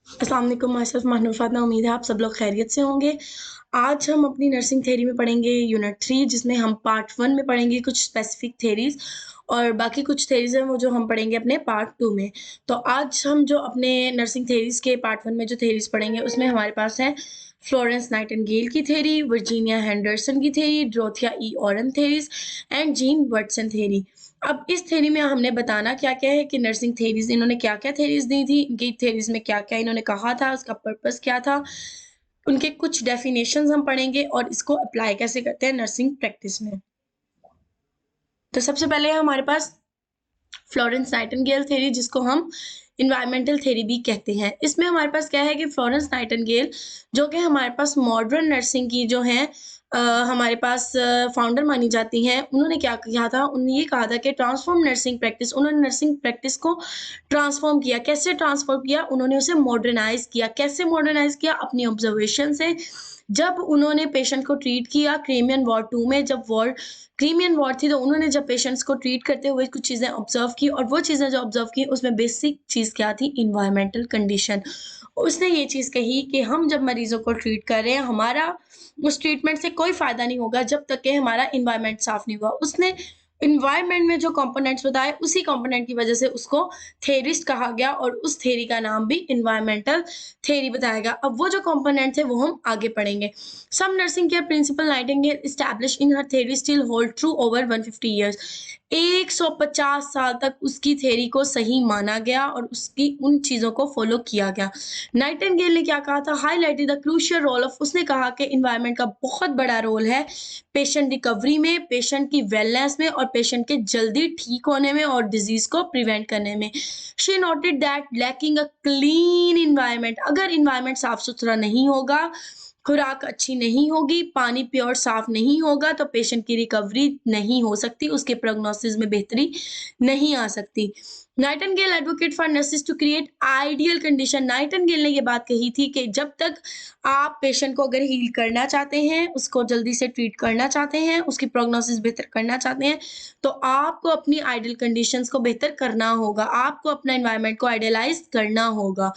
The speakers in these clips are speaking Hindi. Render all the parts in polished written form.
अस्सलाम वालेकुम, माय माहिनुर फातिमा। उम्मीद है आप सब लोग खैरियत से होंगे। आज हम अपनी नर्सिंग थ्योरी में पढ़ेंगे यूनिट 3, जिसमें हम पार्ट 1 में पढ़ेंगे कुछ स्पेसिफिक थ्योरीज़ और बाकी कुछ थ्योरीज़ हैं वो जो हम पढ़ेंगे अपने पार्ट 2 में। तो आज हम जो अपने नर्सिंग थ्योरीज़ के पार्ट 1 में जो थ्योरीज़ पढ़ेंगे उसमें हमारे पास है फ्लोरेंस नाइटिंगेल की थ्योरी, वर्जीनिया हेंडरसन की theory, Dorothea E Orem theories and Jean Watson theory. अब इस थ्योरी में हमने बताना क्या-क्या है कि नर्सिंग थ्योरीज़ इन्होंने क्या-क्या थ्योरीज़ दी थी, इनकी थ्योरीज़ में क्या-क्या इन्होंने कहा था, उसका पर्पस क्या था, उनके कुछ डेफिनेशंस हम पढ़ेंगे और इसको अप्लाई कैसे करते हैं नर्सिंग प्रैक्टिस में। तो सबसे पहले हमारे पास फ्लोरेंस नाइटिंगेल थ्योरी, जिसको हम एनवायरमेंटल थ्योरी भी कहते हैं। इसमें हमारे पास क्या है कि फ्लोरेंस नाइटिंगेल जो कि हमारे पास मॉडर्न नर्सिंग की जो है हमारे पास फाउंडर मानी जाती हैं, उन्होंने क्या किया था, उन्होंने ये कहा था कि ट्रांसफॉर्म नर्सिंग प्रैक्टिस। उन्होंने नर्सिंग प्रैक्टिस को ट्रांसफॉर्म किया। कैसे ट्रांसफॉर्म किया? उन्होंने उसे मॉडर्नाइज किया। कैसे मॉडर्नाइज किया? अपनी ऑब्जर्वेशन से। जब उन्होंने पेशेंट को ट्रीट किया क्रीमियन वॉर 2 में, जब क्रीमियन वॉर थी, तो उन्होंने जब पेशेंट्स को ट्रीट करते हुए कुछ चीज़ें ऑब्जर्व की, और वो चीज़ें जो ऑब्जर्व की उसमें बेसिक चीज़ क्या थी? Environmental condition. उसने ये चीज़ कही कि हम जब मरीजों को ट्रीट कर रहे हैं, हमारा उस ट्रीटमेंट से कोई फ़ायदा नहीं होगा जब तक कि हमारा इन्वायरमेंट साफ़ नहीं हुआ। उसने इन्वायरमेंट में जो कंपोनेंट्स बताए, उसी कंपोनेंट की वजह से उसको थेरिस्ट कहा गया और उस थ्योरी का नाम भी इन्वायरमेंटल थ्योरी बताया गया। अब वो जो कंपोनेंट्स हैं वो हम आगे पढ़ेंगे। Some nursing care principle Nightingale establish in her theory still hold true over 150 years. 150 साल तक उसकी थ्योरी को सही माना गया और उसकी उन चीज़ों को फॉलो किया गया। नाइटिंगेल ने क्या कहा था? Highlighted the crucial role of, उसने कहा कि इन्वायरमेंट का बहुत बड़ा रोल है पेशेंट रिकवरी में, पेशेंट की वेलनेस में और पेशेंट के जल्दी ठीक होने में और डिजीज को प्रिवेंट करने में। She noted that lacking a clean environment, अगर इन्वायरमेंट साफ सुथरा नहीं होगा, खुराक अच्छी नहीं होगी, पानी प्योर साफ नहीं होगा, तो पेशेंट की रिकवरी नहीं हो सकती, उसके प्रोग्नोसिस में बेहतरी नहीं आ सकती। Nightingale advocate for nurses to create ideal condition. Nightingale ने ये बात कही थी कि जब तक आप पेशेंट को अगर हील करना चाहते हैं, उसको जल्दी से ट्रीट करना चाहते हैं, उसकी प्रोग्नोसिस बेहतर करना चाहते हैं, तो आपको अपनी आइडियल कंडीशंस को बेहतर करना होगा, आपको अपना एनवायरनमेंट को आइडियलाइज करना होगा।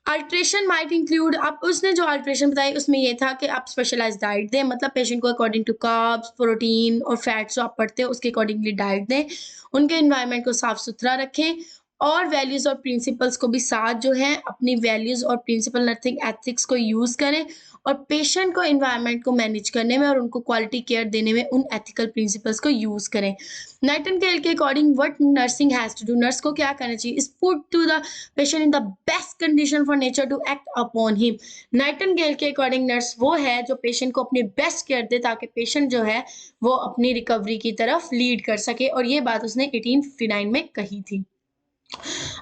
अल्ट्रेशन माइट इंक्लूड, अब उसने जो अल्ट्रेशन बताई उसमें ये था कि आप स्पेशलाइज्ड डाइट दें, मतलब पेशेंट को अकॉर्डिंग टू कार्ब्स, प्रोटीन और फैट्स जो आप पढ़ते हो उसके अकॉर्डिंगली डाइट दें, उनके एनवायरनमेंट को साफ सुथरा रखें और वैल्यूज़ और प्रिंसिपल्स को भी साथ जो है अपनी वैल्यूज़ और प्रिंसिपल नर्सिंग एथिक्स को यूज़ करें और पेशेंट को एनवायरनमेंट को मैनेज करने में और उनको क्वालिटी केयर देने में उन एथिकल प्रिंसिपल्स को यूज़ करें। नाइटिंगेल के according what nursing has to do, nurse को क्या करना चाहिए? Is put to the patient in the best condition for nature to act upon him. Nightingale के अकॉर्डिंग नर्स वो है जो पेशेंट को अपनी बेस्ट केयर दे ताकि पेशेंट जो है वो अपनी रिकवरी की तरफ लीड कर सके, और ये बात उसने 1859 में कही थी।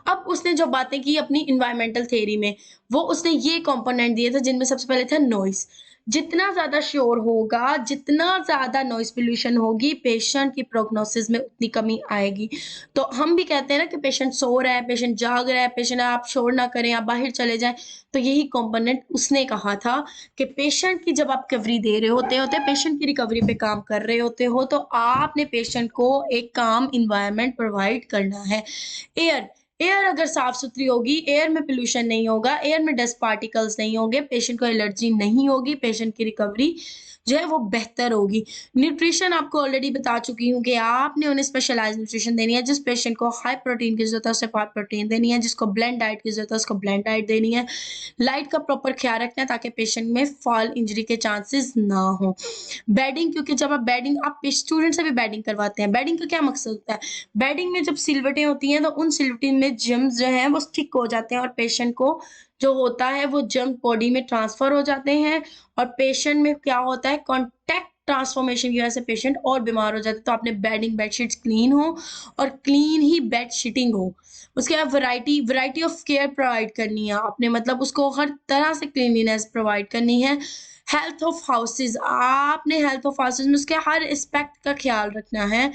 अब उसने जो बातें की अपनी एनवायरमेंटल थ्योरी में, वो उसने ये कंपोनेंट दिए थे जिनमें सबसे पहले था नॉइस। जितना ज़्यादा शोर होगा, जितना ज़्यादा नॉइस पोल्यूशन होगी, पेशेंट की प्रोग्नोसिस में उतनी कमी आएगी। तो हम भी कहते हैं ना कि पेशेंट सो रहा है, पेशेंट जाग रहा है, पेशेंट आप शोर ना करें, आप बाहर चले जाएँ। तो यही कंपोनेंट उसने कहा था कि पेशेंट की जब आप रिकवरी दे रहे होते पेशेंट की रिकवरी पे काम कर रहे होते हो, तो आपने पेशेंट को एक काम एनवायरनमेंट प्रोवाइड करना है। एयर एयर अगर साफ सुथरी होगी, एयर में पोल्यूशन नहीं होगा, एयर में डस्ट पार्टिकल्स नहीं होंगे, पेशेंट को एलर्जी नहीं होगी, पेशेंट की रिकवरी जो है वो बेहतर होगी। न्यूट्रिशन आपको ऑलरेडी बता चुकी हूँ कि आपने उन्हें स्पेशलाइज्ड न्यूट्रिशन देनी है। जिस पेशेंट को हाई प्रोटीन की ज़रूरत है उसे हाई प्रोटीन देनी है, जिसको ब्लेंड डाइट की ज़रूरत है उसको ब्लेंड डाइट देनी है। लाइट का प्रॉपर ख्याल रखना है ताकि पेशेंट में फॉल इंजरी के चांसेस ना हो। बेडिंग, क्योंकि जब आप स्टूडेंट से भी बेडिंग करवाते हैं, बेडिंग का क्या मकसद होता है? बेडिंग में जब सिलवटें होती हैं तो उन सिलवटें में जर्म्स जो हैं वो स्टिक हो जाते हैं और पेशेंट को जो होता है वो जर्म बॉडी में ट्रांसफर हो जाते हैं और पेशेंट में क्या होता है, कॉन्टैक्ट ट्रांसफॉर्मेशन की वजह से पेशेंट और बीमार हो जाता है। तो आपने बेडशीट्स क्लीन हो और क्लीन ही बेड शीटिंग हो। उसके बाद वैरायटी ऑफ केयर प्रोवाइड करनी है आपने, मतलब उसको हर तरह से क्लीनलीनेस प्रोवाइड करनी है। हेल्थ ऑफ हाउसेज, आपने हेल्थ ऑफ हाउसेज में उसके हर एस्पेक्ट का ख्याल रखना है।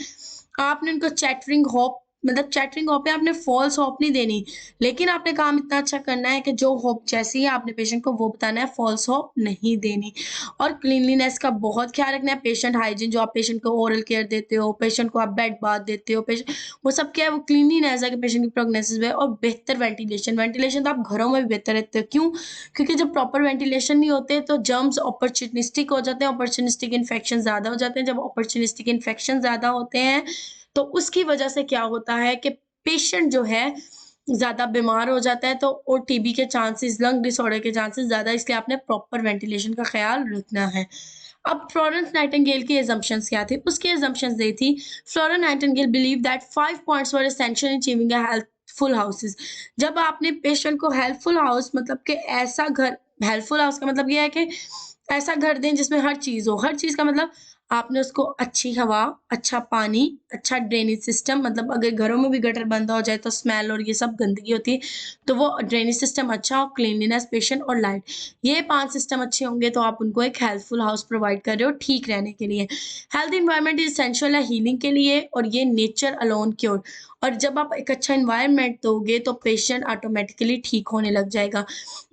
आपने उनको चैटरिंग होप मतलब चैटरिंग होप पे आपने फॉल्स होप नहीं देनी, लेकिन आपने काम इतना अच्छा करना है कि जो होप जैसी है आपने पेशेंट को वो बताना है, फॉल्स होप नहीं देनी। और क्लीनलीनेस का बहुत ख्याल रखना है, पेशेंट हाइजीन, जो आप पेशेंट को ओरल केयर देते हो, पेशेंट को आप बेड बाथ देते हो, पेशेंट वो सब क्या है, वो क्लीनलीनेस है कि पेशेंट की प्रोग्नोसिस है। और बेहतर वेंटिलेशन तो आप घरों में भी बेहतर रहते हो, क्यों? क्योंकि जब प्रॉपर वेंटिलेशन नहीं होते तो जर्म्स अपॉर्चुनिस्टिक हो जाते हैं, अपॉर्चुनिस्टिक इन्फेक्शन ज़्यादा हो जाते हैं। जब अपॉर्चुनिस्टिक इन्फेक्शन ज़्यादा होते हैं तो उसकी वजह से क्या होता है कि पेशेंट जो है ज़्यादा बीमार हो जाता है, तो और टीबी के चांसेस, लंग डिसऑर्डर के चांसेस ज़्यादा, इसलिए आपने प्रॉपर वेंटिलेशन का ख्याल रखना है। अब फ्लोरेंस नाइटिंगेल की assumptions क्या थी? उसकी assumptions ये थी, Florence Nightingale believe that 5 points were essential in achieving a helpful houses. जब आपने पेशेंट को हेल्पफुल हाउस, मतलब कि ऐसा घर, हेल्पफुल हाउस का मतलब ये है कि ऐसा घर दें जिसमें हर चीज़ हो। हर चीज़ का मतलब आपने उसको अच्छी हवा, अच्छा पानी, अच्छा ड्रेनेज सिस्टम, मतलब अगर घरों में भी गटर बंद हो जाए तो स्मेल और ये सब गंदगी होती है, तो वो ड्रेनेज सिस्टम अच्छा हो, क्लीनलीनेस, पेशेंट और लाइट, ये 5 सिस्टम अच्छे होंगे तो आप उनको एक हेल्पफुल हाउस प्रोवाइड कर रहे हो ठीक रहने के लिए। हेल्थ एनवायरनमेंट इज एसेंशियल है हीलिंग के लिए, और ये नेचर अलोन क्योर। और जब आप एक अच्छा एनवायरनमेंट दोगे तो पेशेंट ऑटोमेटिकली ठीक होने लग जाएगा।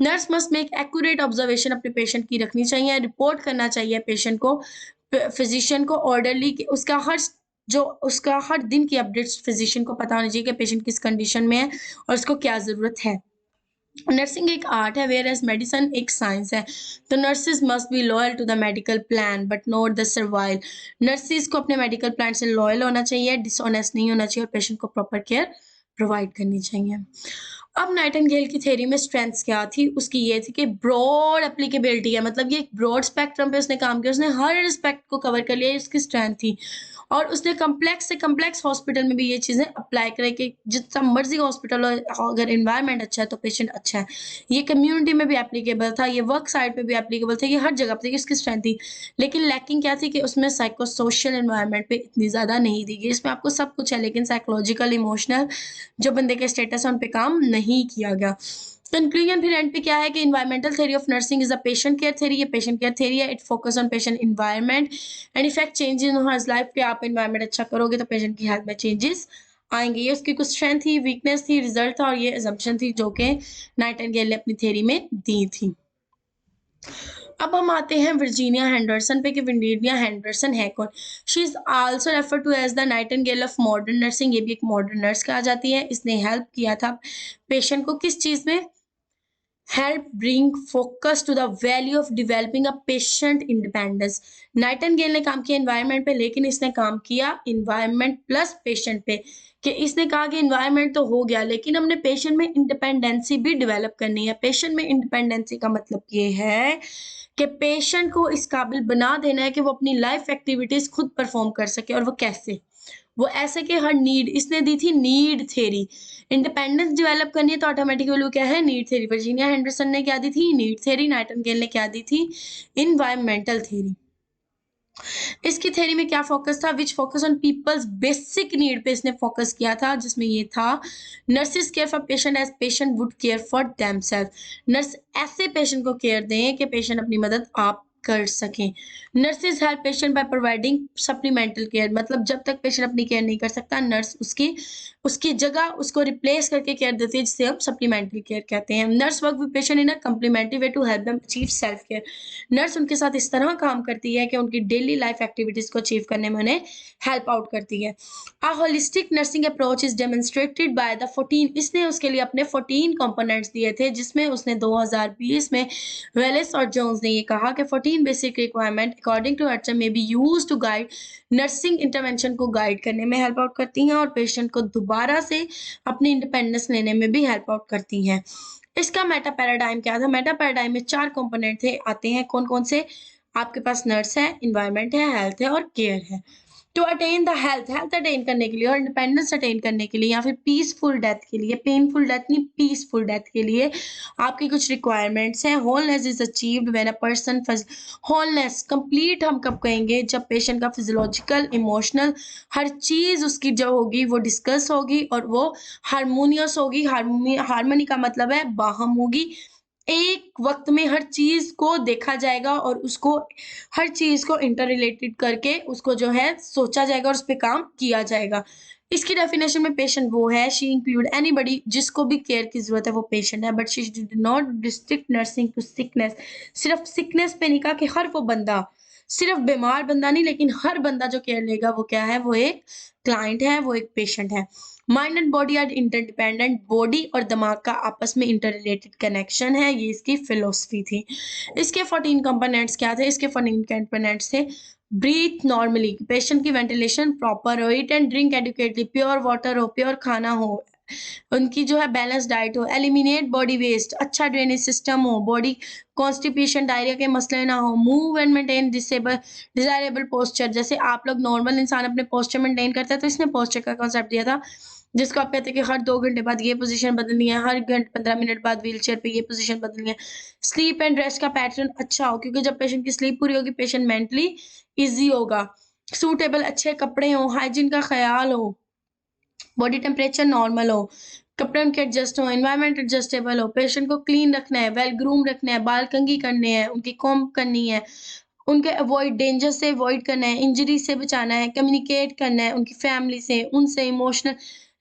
Nurse must make accurate observation अपने पेशेंट की रखनी चाहिए, रिपोर्ट करना चाहिए पेशेंट को, फिजिशियन को ऑर्डरली, उसका हर दिन की अपडेट्स फिजिशियन को पता होनी चाहिए कि पेशेंट किस कंडीशन में है और उसको क्या ज़रूरत है। नर्सिंग एक आर्ट है, वेयर एज मेडिसिन एक साइंस है। तो nurses must be loyal to the medical plan but not the servile. Nurses को अपने मेडिकल प्लान से लॉयल होना चाहिए, डिसऑनेस्ट नहीं होना चाहिए, और पेशेंट को प्रॉपर केयर प्रोवाइड करनी चाहिए। अब नाइटिंगेल की थ्योरी में स्ट्रेंथ्स क्या थी? उसकी ये थी कि ब्रॉड एप्लीकेबिलिटी है, मतलब ये एक ब्रॉड स्पेक्ट्रम पे उसने काम किया, उसने हर एस्पेक्ट को कवर कर लिया, इसकी स्ट्रेंथ थी। और उसने कम्प्लेक्स से कम्प्लेक्स हॉस्पिटल में भी ये चीज़ें अप्लाई करें कि जितना मर्जी हॉस्पिटल हो, अगर एनवायरनमेंट अच्छा है तो पेशेंट अच्छा है। ये कम्युनिटी में भी एप्लीकेबल था, ये वर्क साइड पे भी एप्लीकेबल था, ये हर जगह पे इसकी स्ट्रेंथ थी। लेकिन लैकिंग क्या थी कि उसमें साइको सोशल एनवायरनमेंट पे इतनी ज़्यादा नहीं दी गई। इसमें आपको सब कुछ है लेकिन साइकोलॉजिकल, इमोशनल जो बंदे के स्टेटस है उन पे काम नहीं किया गया। कंक्लूजन फिर एंड पे क्या है कि environmental theory of nursing is a patient care theory. ये पेशेंट केयर थ्योरी है, it focus on patient environment and effect change in her life. पे आप एनवायरनमेंट अच्छा करोगे तो पेशेंट की हेल्थ में चेंजेस आएंगे। ये उसकी कुछ स्ट्रेंथ थी, वीकनेस थी, रिजल्ट था, और ये असम्पशन थी जो कि नाइटिंगेल ने अपनी थ्योरी में दी थी। अब हम आते हैं वर्जीनिया हेंडरसन पे कि वर्जीनिया हेंडरसन है कौन? She is also refer to as the Nightingale of modern nursing. ये भी एक मॉडर्न नर्स कहा जाती है। इसने हेल्प किया था पेशेंट को किस चीज़ में? help bring focus to the value of developing a patient independence। Nightingale ने काम किया एनवायरनमेंट पे, लेकिन इसने काम किया एनवायरनमेंट प्लस पेशेंट पे, कि इसने कहा कि एनवायरनमेंट तो हो गया लेकिन हमने पेशेंट में इंडिपेंडेंसी भी डेवलप करनी है। पेशेंट में इंडिपेंडेंसी का मतलब ये है कि पेशेंट को इस काबिल बना देना है कि वो अपनी लाइफ एक्टिविटीज खुद परफॉर्म कर सके। और वो कैसे? वो ऐसे कि हर नीड, इसने दी थी नीड थ्योरी। इंडिपेंडेंस डेवलप करनी है तो ऑटोमेटिकली क्या है? Need theory. वर्जीनिया हेंडरसन ने क्या दी थी? Need theory. नाइटिंगेल ने क्या दी थी? Environmental theory. इसकी थ्योरी में क्या फोकस था? Which focus on people's basic need पे इसने फोकस किया था, जिसमें ये था nurses care for patient as patient would care for themself. Nurse ऐसे पेशेंट को केयर दें कि पेशेंट अपनी मदद आप कर सकें। Nurses help patient by providing supplemental care, मतलब जब तक पेशेंट अपनी केयर नहीं कर सकता, नर्स उसकी उसकी जगह उसको रिप्लेस करके केयर देती है, जिसे हम सप्लीमेंट्री केयर कहते हैं। Nurse work with patient in a complementary way to help them achieve self care. Nurse उनके साथ इस तरह काम करती है कि उनकी डेली लाइफ एक्टिविटीज को अचीव करने में उन्हें हेल्प आउट करती है। A holistic nursing approach is demonstrated by the 14, इसने उसके लिए अपने 14 कंपोनेंट्स दिए थे, जिसमें उसने 2020 में वेलेस और जोन्स ने ये कहा कि 14 बेसिक रिक्वायरमेंट अकॉर्डिंग टू अर्चम में be use to guide nursing intervention को गाइड करने में हेल्प आउट करती हैं और पेशेंट को दोबारा से अपनी इंडिपेंडेंस लेने में भी हेल्प आउट करती हैं। इसका मेटा पैराडाइम क्या था? मेटा पैराडाइम में 4 कंपोनेंट थे, आते हैं कौन कौन से? आपके पास नर्स है, इन्वायरमेंट है, हेल्थ है और केयर है। To attain the health, health attain करने के लिए और इंडिपेंडेंस अटेन करने के लिए, या फिर पीसफुल डेथ के लिए, पेनफुल डेथ नहीं, पीसफुल डेथ के लिए आपकी कुछ रिक्वायरमेंट्स हैं। Wholeness is achieved when a person, wholeness complete हम कब कहेंगे? जब पेशेंट का फिजियोलॉजिकल, इमोशनल हर चीज उसकी जो होगी वो डिस्कस होगी और वो हारमोनियस होगी। हारमोनी का मतलब है बाहम होगी, एक वक्त में हर चीज को देखा जाएगा और उसको हर चीज को इंटर रिलेटेड करके उसको जो है सोचा जाएगा और उस पर काम किया जाएगा। इसकी डेफिनेशन में पेशेंट वो है, शी इंक्लूड एनीबडी जिसको भी केयर की जरूरत है वो पेशेंट है, but she did not restrict nursing to sickness. सिर्फ सिकनेस पे नहीं कहा कि हर वो बंदा, सिर्फ बीमार बंदा नहीं, लेकिन हर बंदा जो केयर लेगा वो क्या है, वो एक क्लाइंट है, वो एक पेशेंट है। Mind and body are interdependent, body और दिमाग का आपस में इंटर रिलेटेड कनेक्शन है, ये इसकी फिलोसफी थी। इसके 14 कंपोनेंट्स क्या थे? इसके 14 कंपोनेंट्स थे, ब्रीथ नॉर्मली, पेशेंट की वेंटिलेशन प्रॉपर हो, eat and drink adequately, pure water हो, प्योर खाना हो, उनकी जो है बैलेंस डाइट हो, एलिमिनेट बॉडी वेस्ट, अच्छा ड्रेनेज सिस्टम हो, बॉडी कॉन्स्टिपेशन डायरिया के मसले ना हो, move and maintain desirable posture, जैसे आप लोग नॉर्मल इंसान अपने पोस्चर मेंटेन करता है, तो इसने पोस्चर का कॉन्सेप्ट दिया था, जिसको आप कहते हैं कि हर 2 घंटे बाद ये पोजीशन बदलनी है, हर घंटे 15 मिनट बाद व्हीलचेयर पे ये पोजीशन बदलनी है। स्लीप एंड रेस्ट का पैटर्न अच्छा हो, क्योंकि जब पेशेंट की स्लीप पूरी होगी पेशेंट मेंटली इजी होगा। सूटेबल अच्छे कपड़े हो, हाइजीन का ख्याल हो, बॉडी टेम्परेचर नॉर्मल हो, कपड़े उनके एडजस्ट हो, एनवायरनमेंट एडजस्टेबल हो, पेशेंट को क्लीन रखना है, वेल ग्रूम रखना है, बाल कंघी करने हैं, उनकी कॉम्ब करनी है, उनके अवॉइड डेंजर से अवॉइड करना है, इंजरी से बचाना है, कम्युनिकेट करना है उनकी फैमिली से, उनसे इमोशनल।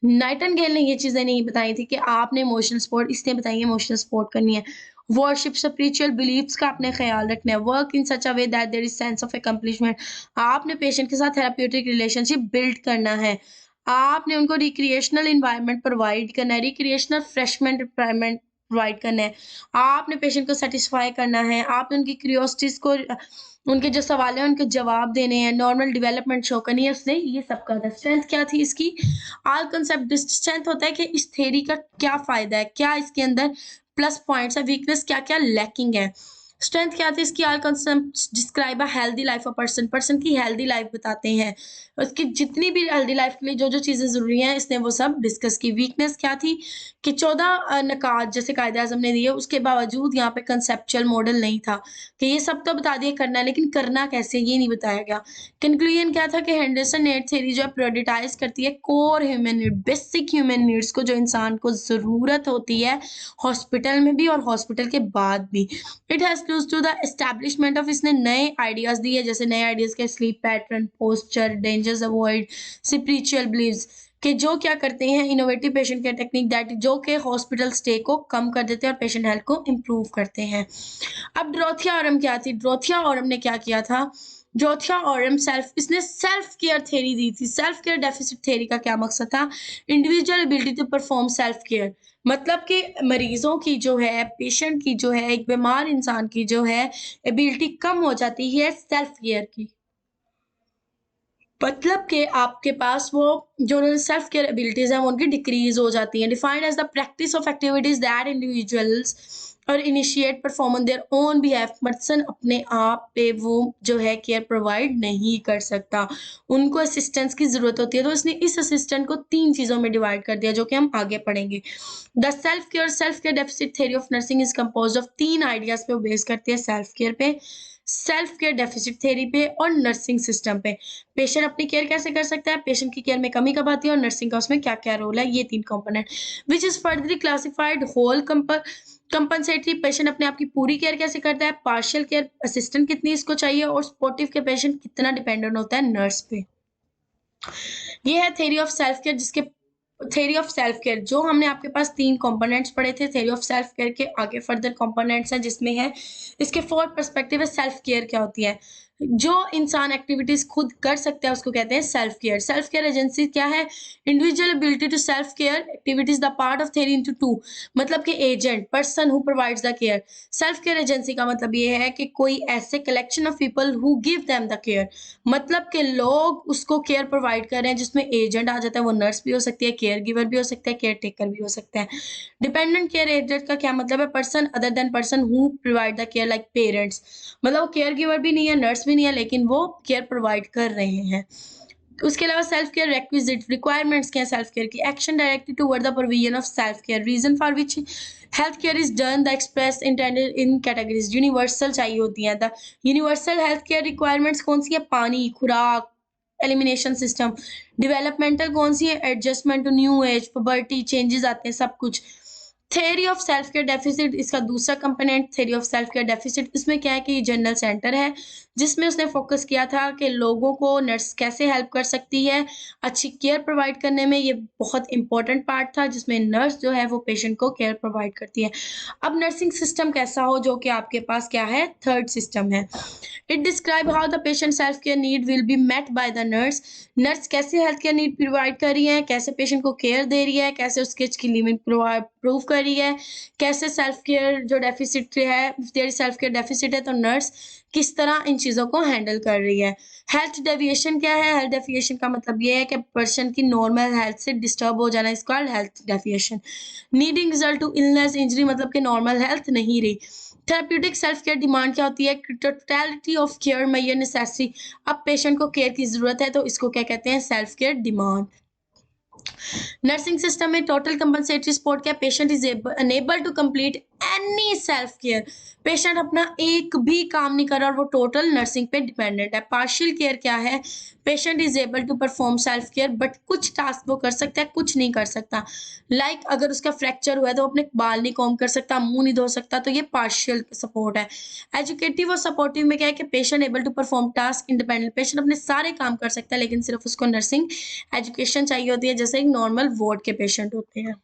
नाइटिंगेल ने ये चीजें नहीं बताई थी कि आपने इमोशनल सपोर्ट, इसने बताई है इमोशनल सपोर्ट करनी है। वर्शिप स्पिरिचुअल बिलीफ्स का आपने ख्याल रखना है, work in such a way that there is sense of accomplishment, आपने पेशेंट के साथ थेराप्यूटिक रिलेशनशिप बिल्ड करना है, आपने उनको रिक्रिएशनल एनवायरनमेंट प्रोवाइड करना है, रिक्रिएशनल फ्रेशमेंट एनवायरनमेंट प्रोवाइड करना है, आपने पेशेंट को सेटिस्फाई करना है, आपने उनकी क्यूरियोसिटीज को, उनके जो सवाल है उनके जवाब देने हैं, नॉर्मल डेवलपमेंट शो करनी है उसने, ये सब का था। स्ट्रेंथ क्या थी इसकी? ऑल कंसेप्ट स्ट्रेंथ होता है कि इस थ्योरी का क्या फायदा है, क्या इसके अंदर प्लस पॉइंट्स है, वीकनेस क्या क्या लैकिंग है। स्ट्रेंथ क्या थी इसकी? All concept describe a healthy life of person, person की हेल्दी लाइफ बताते हैं, उसकी जितनी भी हेल्दी लाइफ के लिए जो जो चीजें जरूरी हैं इसने वो सब डिस्कस की। वीकनेस क्या थी? कि 14 नकात जैसे कायदे आजम ने दिए, उसके बावजूद यहाँ पे कंसेप्चुअल मॉडल नहीं था, कि ये सब तो बता दिया करना है, लेकिन करना कैसे ये नहीं बताया गया। कंक्लूजन क्या था? कि हेंडरसन नीड थ्योरी जो है प्रायोरिटाइज करती है core human need, basic human needs को, जो इंसान को जरूरत होती है हॉस्पिटल में भी और हॉस्पिटल के बाद भी। It has to the establishment of, इसने नए आइडियाज दिए, जैसे नए आइडियाज के sleep pattern, posture, dangers avoid, spiritual believes, कि जो क्या करते हैं innovative patient care technique that जो कि हॉस्पिटल स्टे को कम कर देते हैं और पेशेंट हेल्थ को इम्प्रूव करते हैं। अब ड्रोथिया ऑरम क्या थी? ड्रोथिया ऑरम ने क्या किया था? ड्रोथिया ऑरम इसने सेल्फ केयर थ्योरी दी थी। सेल्फ केयर डेफिसिट थ्योरी का क्या मकसद था? Individual ability to perform self care, मतलब कि मरीजों की जो है, पेशेंट की जो है, एक बीमार इंसान की जो है एबिलिटी कम हो जाती है सेल्फ केयर की, मतलब कि आपके पास वो जो सेल्फ केयर एबिलिटीज हैं वो उनकी डिक्रीज हो जाती हैं। Defined as the practice of activities that individuals और initiate perform on their own behalf, person अपने आप पे वो जो है केयर प्रोवाइड नहीं कर सकता, उनको असिस्टेंस की जरूरत होती है। तो इसने इस असिस्टेंट को 3 चीजों में डिवाइड कर दिया, जो कि हम आगे पढ़ेंगे। The self care deficit theory of nursing is composed of 3 ideas पे बेस करती है, सेल्फ केयर पे, सेल्फ केयर डेफिसिट थ्योरी पे और नर्सिंग सिस्टम पे। पेशेंट अपनी केयर कैसे कर सकता है, पेशेंट की केयर में कमी कब आती है, और नर्सिंग का उसमें क्या क्या रोल है, ये 3 component. Which is furtherly classified whole compensatory, patient अपने आप की पूरी केयर कैसे करता है, पार्शियल केयर असिस्टेंट कितनी इसको चाहिए, और सपोर्टिव के पेशेंट कितना डिपेंडेंट होता है नर्स पे। ये है थ्योरी ऑफ सेल्फ केयर, जिसके थ्योरी ऑफ सेल्फ केयर जो हमने आपके पास 3 कंपोनेंट्स पढ़े थे। थ्योरी ऑफ सेल्फ केयर के आगे फर्दर कंपोनेंट्स हैं, जिसमें है इसके 4 पर्सपेक्टिव है। सेल्फ केयर क्या होती है? जो इंसान एक्टिविटीज खुद कर सकता है उसको कहते हैं self care. Self care agency क्या है? Individual ability to self care activities the part of theory into 2, मतलब कि agent, person who provides the care. Self care agency का मतलब ये है कि कोई ऐसे collection of people who give them the care, मतलब कि लोग उसको केयर प्रोवाइड कर रहे हैं, जिसमें एजेंट आ जाता है, वो नर्स भी हो सकती है, केयर गिवर भी हो सकता है, केयर टेकर भी हो सकता है। डिपेंडेंट केयर एजेंट का क्या मतलब है? Person other than person who provide the care, like parents, मतलब वो केयर गिवर भी नहीं है, नर्स भी नहीं है, लेकिन वो केयर प्रोवाइड कर रहे हैं। उसके अलावा सेल्फ केयर रिक्विजिट रिक्वायरमेंट्स क्या है सेल्फ केयर की? Action directed toward the provision of self care, reason for which health care is done, the express intended in categories. Universal चाहिए होती हैं। The universal health care requirements कौन सी है? पानी, खुराक, एलिमिनेशन सिस्टम। डेवलपमेंटल कौन सी है? Adjustment to new age, puberty, changes आते हैं, सब कुछ। Theory of self care deficit इसका दूसरा component theory of self care deficit, इसमें क्या है कि ये जनरल सेंटर है जिसमें उसने फोकस किया था कि लोगों को नर्स कैसे हेल्प कर सकती है अच्छी केयर प्रोवाइड करने में। ये बहुत इंपॉर्टेंट पार्ट था जिसमें नर्स जो है वो पेशेंट को केयर प्रोवाइड करती है। अब नर्सिंग सिस्टम कैसा हो, जो कि आपके पास क्या है, थर्ड सिस्टम है। It describe how the patient self care need will be met by the nurse. Nurse कैसे हेल्थ केयर नीड प्रोवाइड कर रही है, कैसे पेशेंट को केयर दे रही है, कैसे उसके की लिमिट प्रूव कर रही है, कैसे सेल्फ केयर जो डेफिसिट है, तेरी सेल्फ केयर डेफिसिट है तो नर्स किस तरह इन चीज़ों को हैंडल कर रही है। हेल्थ डेविएशन क्या है, हेल्थ डेविएशन का मतलब ये है कि पर्सन की नॉर्मल हेल्थ से डिस्टर्ब हो जाना, इसका health deviation. Needing result to illness injury मतलब कि नॉर्मल हेल्थ नहीं रही। थेरेप्यूटिक सेल्फ केयर डिमांड क्या होती है, totality of care mayor necessity. अब पेशेंट को केयर की जरूरत है तो इसको क्या कहते हैं, self care demand. Nursing system में टोटल कंपनसेटरी सपोर्ट क्या, patient is unable to complete any self care. Patient अपना एक भी काम नहीं कर रहा और वो टोटल नर्सिंग पे डिपेंडेंट है। पार्शियल केयर क्या है, patient is able to perform self care but कुछ टास्क वो कर सकता है कुछ नहीं कर सकता। लाइक अगर उसका फ्रैक्चर हुआ है तो अपने बाल नहीं कॉम्ब कर सकता, मुंह नहीं धो सकता, तो ये पार्शियल सपोर्ट है। एजुकेटिव और सपोर्टिव में क्या है कि patient able to perform task independent, patient अपने सारे काम कर सकता है लेकिन सिर्फ उसको नर्सिंग एजुकेशन चाहिए होती है जैसे एक नॉर्मल वार्ड के पेशेंट होते हैं।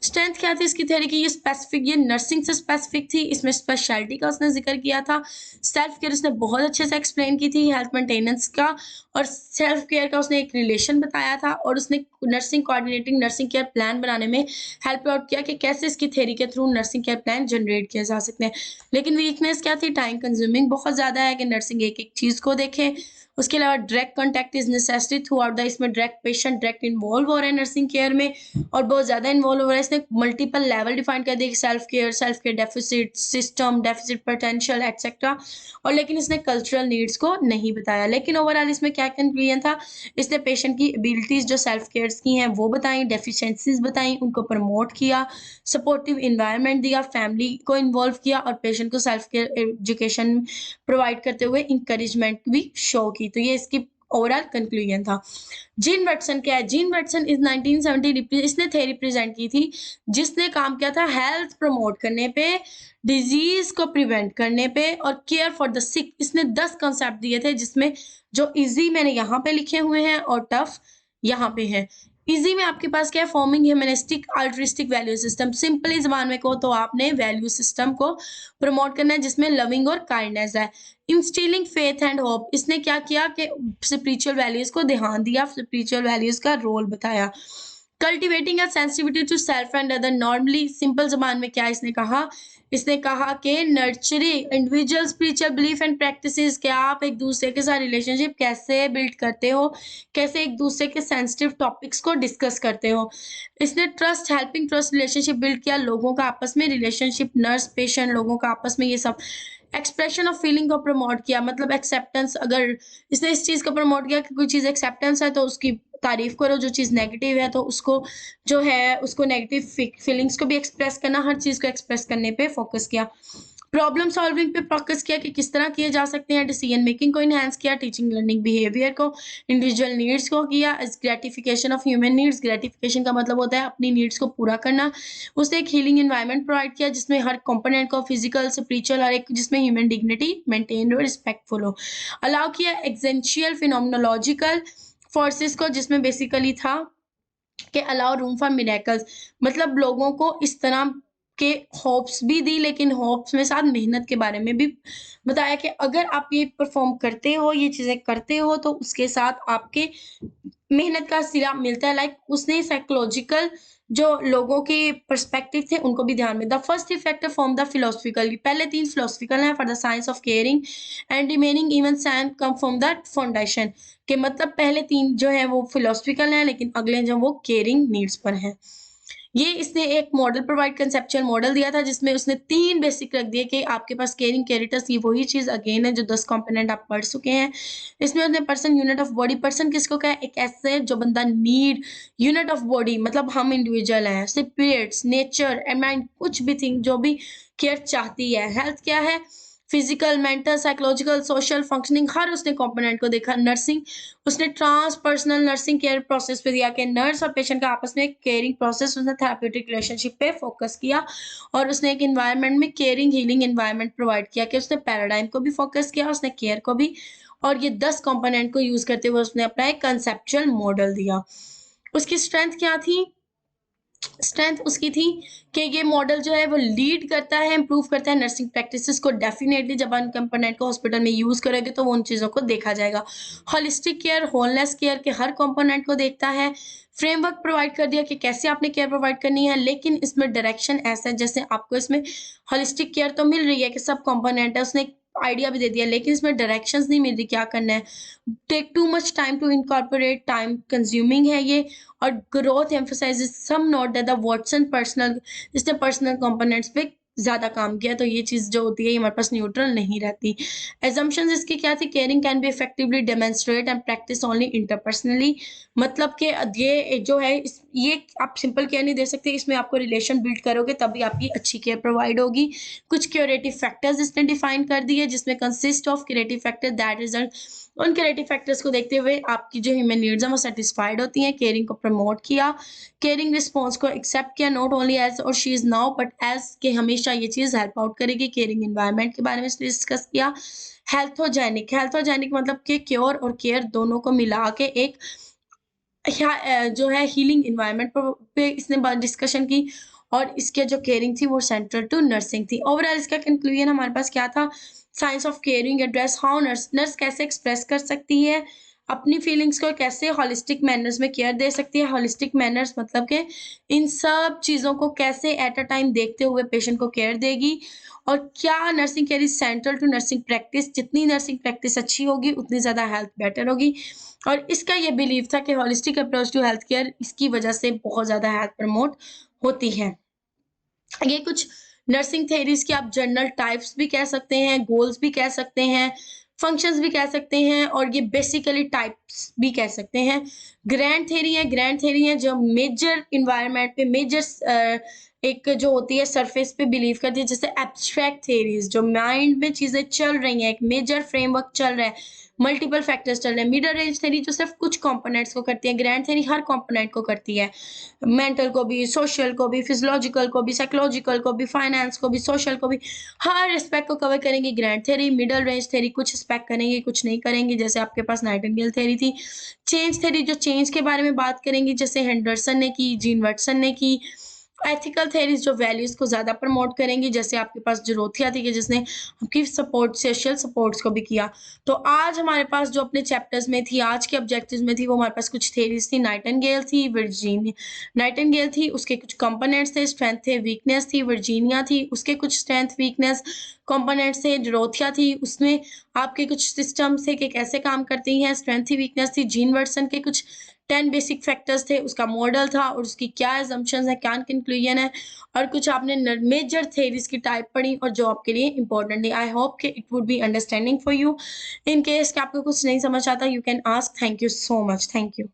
स्ट्रेंथ क्या थी इसकी थ्योरी की, ये स्पेसिफिक, ये नर्सिंग से स्पेसिफिक थी, इसमें स्पेशलिटी का उसने जिक्र किया था। सेल्फ केयर उसने बहुत अच्छे से एक्सप्लेन की थी, हेल्थ मेंटेनेंस का और सेल्फ केयर का उसने एक रिलेशन बताया था और उसने nursing coordinating nursing care plan बनाने में हेल्प आउट किया कि कैसे इसकी थ्योरी के through nursing care plan generate किए जा सकते हैं। लेकिन वीकनेस क्या थी, टाइम कंज्यूमिंग बहुत ज़्यादा है कि नर्सिंग एक एक चीज़ को देखे। उसके अलावा direct contact is necessary through out the, इसमें डायरेक्ट पेशेंट डायरेक्ट इन्वॉल्व हो रहा है नर्सिंग केयर में और बहुत ज़्यादा इन्वॉल्व हो रहा है। इसने मल्टीपल लेवल डिफाइन कर दिए, self care deficit system, deficit potential etcetera, और लेकिन इसने कल्चरल नीड्स को नहीं बताया। लेकिन ओवरऑल इसमें क्या कंक्लूजन था, इसने पेशेंट की एबिलिटीज़ जो सेल्फ केयर की हैं वो बताई, डेफिशिएंसीज बताई, उनको प्रमोट किया, सपोर्टिव इन्वायरमेंट दिया, फैमिली को इन्वॉल्व किया और पेशेंट को सेल्फ केयर एजुकेशन प्रोवाइड करते हुए इंकरेजमेंट भी शो की। तो ये इसकी ओवरऑल कंक्लूजन था। जीन वैटसन क्या है, जीन वैटसन इस 1970 इसने थ्योरी प्रेजेंट की थी जिसने काम किया था हेल्थ प्रमोट करने पे, डिजीज को प्रिवेंट करने पे और केयर फॉर द सिक। इसने 10 कॉन्सेप्ट दिए थे जिसमें जो इजी मैंने यहाँ पे लिखे हुए हैं और टफ यहाँ पे हैं। इजी में आपके पास क्या है, forming humanistic altruistic value system, simply जबान में कहो तो आपने वैल्यू सिस्टम को प्रमोट करना है जिसमें लविंग और काइंडनेस है। इंस्टिलिंग फेथ एंड होप, इसने क्या किया कि स्पिरिचुअल वैल्यूज को ध्यान दिया, स्पिरिचुअल वैल्यूज का रोल बताया। Cultivating a sensitivity to self and other, normally simple जबान में क्या इसने कहा, इसने कहा कि nurturing individual spiritual belief and practices, कि आप एक दूसरे के साथ रिलेशनशिप कैसे बिल्ड करते हो, कैसे एक दूसरे के सेंसिटिव टॉपिक्स को डिस्कस करते हो। इसने trust helping trust relationship build किया, लोगों का आपस में रिलेशनशिप, नर्स पेशेंट लोगों का आपस में, ये सब एक्सप्रेशन ऑफ फीलिंग को प्रमोट किया, मतलब एक्सेप्टेंस। अगर इसने इस चीज़ को प्रमोट किया कि कोई चीज़ एक्सेप्टेंस है तो उसकी तारीफ करो, जो चीज़ नेगेटिव है तो उसको जो है उसको नेगेटिव फीलिंग्स को भी एक्सप्रेस करना, हर चीज़ को एक्सप्रेस करने पे फोकस किया। प्रॉब्लम सॉल्विंग पे फोकस किया कि किस तरह किए जा सकते हैं, डिसीजन मेकिंग को इनहेंस किया, टीचिंग लर्निंग बिहेवियर को, इंडिविजुअल नीड्स को किया, gratification of human needs, gratification का मतलब होता है अपनी नीड्स को पूरा करना। उसने एक हीलिंग एनवायरनमेंट प्रोवाइड किया जिसमें हर कंपोनेंट को, फिजिकल स्पिरिचुअल हर एक, जिसमें ह्यूमन डिग्निटी मेंटेन हो, रिस्पेक्टफुल हो। अलाउ किया एग्जेंशियल फिनोमिनोलॉजिकल फोर्सेस को, जिसमें बेसिकली था कि अलाउ रूम फॉर मिरेकल्स, मतलब लोगों को इस तरह के होप्स भी दी, लेकिन होप्स में साथ मेहनत के बारे में भी बताया कि अगर आप ये परफॉर्म करते हो, ये चीज़ें करते हो तो उसके साथ आपके मेहनत का सिला मिलता है। लाइक उसने साइकोलॉजिकल जो लोगों के पर्सपेक्टिव थे उनको भी ध्यान में। The first effect from the philosophical, पहले 3 फिलोसफिकल हैं, for the science of caring and remaining even science come from the foundation, के मतलब पहले 3 जो है वो फिलोसफिकल हैं लेकिन अगले जो वो केयरिंग नीड्स पर हैं। ये इसने एक मॉडल प्रोवाइड, कंसेप्चुअल मॉडल दिया था जिसमें उसने 3 बेसिक रख दिए कि आपके पास केयरिंग कैरेक्टर्स, ये वही चीज़ अगेन है जो 10 कंपोनेंट आप पढ़ चुके हैं। इसमें उसने person unit of body, person किसको कहा, एक ऐसे जो बंदा नीड यूनिट ऑफ बॉडी, मतलब हम इंडिविजुअल हैं, स्पिरिट्स नेचर एंड माइंड, कुछ भी थिंग जो भी केयर चाहती है। हेल्थ क्या है, physical, mental, psychological, social, functioning, हर उसने कंपोनेंट को देखा। नर्सिंग उसने ट्रांसपर्सनल नर्सिंग केयर प्रोसेस पे दिया कि नर्स और पेशेंट का आपस में एक केयरिंग प्रोसेस, उसने थेराप्यूटिक रिलेशनशिप पे फोकस किया और उसने एक इन्वायरमेंट में केयरिंग हीलिंग इन्वायरमेंट प्रोवाइड किया कि उसने पैराडाइम को भी फोकस किया, उसने केयर को भी, और ये 10 कंपोनेंट को यूज करते हुए उसने अपना एक कंसेप्चुअल मॉडल दिया। उसकी स्ट्रेंथ क्या थी? स्ट्रेंथ उसकी थी कि ये मॉडल जो है वो लीड करता है, इम्प्रूव करता है नर्सिंग प्रैक्टिसेस को। डेफिनेटली जब आप कंपोनेंट को हॉस्पिटल में यूज करोगे तो वो उन चीज़ों को देखा जाएगा। होलिस्टिक केयर, होलनेस केयर के हर कंपोनेंट को देखता है। फ्रेमवर्क प्रोवाइड कर दिया कि कैसे आपने केयर प्रोवाइड करनी है, लेकिन इसमें डायरेक्शन ऐसा है जैसे आपको इसमें होलिस्टिक केयर तो मिल रही है कि सब कंपोनेंट है, उसने आइडिया भी दे दिया, लेकिन इसमें डायरेक्शंस नहीं मिल रही क्या करना है। Take too much time to incorporate, time consuming है ये। और growth emphasizes some note that the Watson personal, इसने पर्सनल कंपोनेंट्स पे ज़्यादा काम किया, तो ये चीज़ जो होती है ये हमारे पास न्यूट्रल नहीं रहती। एजम्पशंस इसकी क्या थी? Caring can be effectively demonstrate and practice only interpersonally, मतलब कि ये जो है ये आप सिंपल केयर नहीं दे सकते, इसमें आपको रिलेशन बिल्ड करोगे तभी आपकी अच्छी केयर प्रोवाइड होगी। कुछ क्यूरेटिव फैक्टर्स इसने डिफाइन कर दिए जिसमें consist of curative factor that result, उन क्रिएटिव फैक्टर्स को देखते हुए आपकी जो ह्यूमन नीड्स हैं वो सेटिस्फाइड होती हैं। केयरिंग को प्रमोट किया, केयरिंग रिस्पॉन्स को एक्सेप्ट किया, not only as or she is now but as के हमेशा ये चीज़ हेल्प आउट करेगी। केयरिंग एनवायरनमेंट के बारे में डिस्कस किया। हेल्थोजेनिक, हेल्थोजेनिक मतलब कि क्योर और केयर दोनों को मिला के एक जो है हीलिंग इन्वायरमेंट पे इसने डिस्कशन की, और इसके जो केयरिंग थी वो सेंट्रल टू नर्सिंग थी। ओवरऑल इसका कंक्लूजन हमारे पास क्या था? Science of caring address how nurse कैसे एक्सप्रेस कर सकती है अपनी फीलिंग्स को, कैसे होलिस्टिक मैनर्स में केयर दे सकती है। होलिस्टिक मैनर्स मतलब कि इन सब चीज़ों को कैसे एट अ टाइम देखते हुए पेशेंट को केयर देगी, और क्या nursing care is central to nursing practice. जितनी नर्सिंग प्रैक्टिस अच्छी होगी उतनी ज़्यादा हेल्थ बेटर होगी, और इसका ये बिलीव था कि holistic approach to health care इसकी वजह से बहुत ज़्यादा हेल्थ प्रमोट होती है। ये कुछ नर्सिंग थेरीज की आप जनरल टाइप्स भी कह सकते हैं, गोल्स भी कह सकते हैं, फंक्शंस भी कह सकते हैं, और ये बेसिकली टाइप्स भी कह सकते हैं। ग्रैंड थेरी है, ग्रैंड थेरी है जो मेजर इन्वायरमेंट पे, मेजर एक जो होती है सरफेस पे बिलीव करती है, जैसे एब्स्ट्रैक्ट थेरीज जो माइंड में चीज़ें चल रही हैं, एक मेजर फ्रेमवर्क चल रहा है, मल्टीपल फैक्टर्स चल रहे हैं। मिडल रेंज थेरी जो सिर्फ कुछ कंपोनेंट्स को करती है, ग्रैंड थेरी हर कंपोनेंट को करती है, मेंटल को भी, सोशल को भी, फिजियोलॉजिकल को भी, साइकोलॉजिकल को भी, फाइनेंस को भी, सोशल को भी, हर एस्पेक्ट को कवर करेंगी grand theory. Middle range theory कुछ एस्पेक्ट करेंगे, कुछ नहीं करेंगे, जैसे आपके पास नाइटिंगेल थेरी थी। चेंज थेरी जो चेंज के बारे में बात करेंगी, जैसे हेंडरसन ने की, जीन वाटसन ने की। एथिकल थेरीज जो वैल्यूज को ज़्यादा प्रमोट करेंगी, जैसे आपके पास जरोथिया थी कि जिसने आपकी सपोर्ट, सोशल सपोर्ट्स को भी किया। तो आज हमारे पास जो अपने चैप्टर्स में थी, आज के ऑब्जेक्टिव्स में थी, वो हमारे पास कुछ थेरीज थी। नाइटिंगेल थी, वर्जीनिया नाइटिंगेल थी, उसके कुछ कंपोनेंट्स थे, स्ट्रेंथ थे, वीकनेस थी। वर्जीनिया थी, उसके कुछ स्ट्रेंथ वीकनेस कंपोनेंट्स थे। जरोथिया थी, उसमें आपके कुछ सिस्टम्स थे कि कैसे काम करती हैं, स्ट्रेंथ थी, वीकनेस थी। जीन वाटसन के कुछ 10 बेसिक फैक्टर्स थे, उसका मॉडल था और उसकी क्या एजम्पशंस है, क्या कंक्लूजन है, और कुछ आपने मेजर थेरीज की टाइप पढ़ी और जो आपके लिए इंपॉर्टेंट है। आई होप कि it would be understanding for you. In case कि आपको कुछ नहीं समझ आता, you can ask. Thank you so much. Thank you.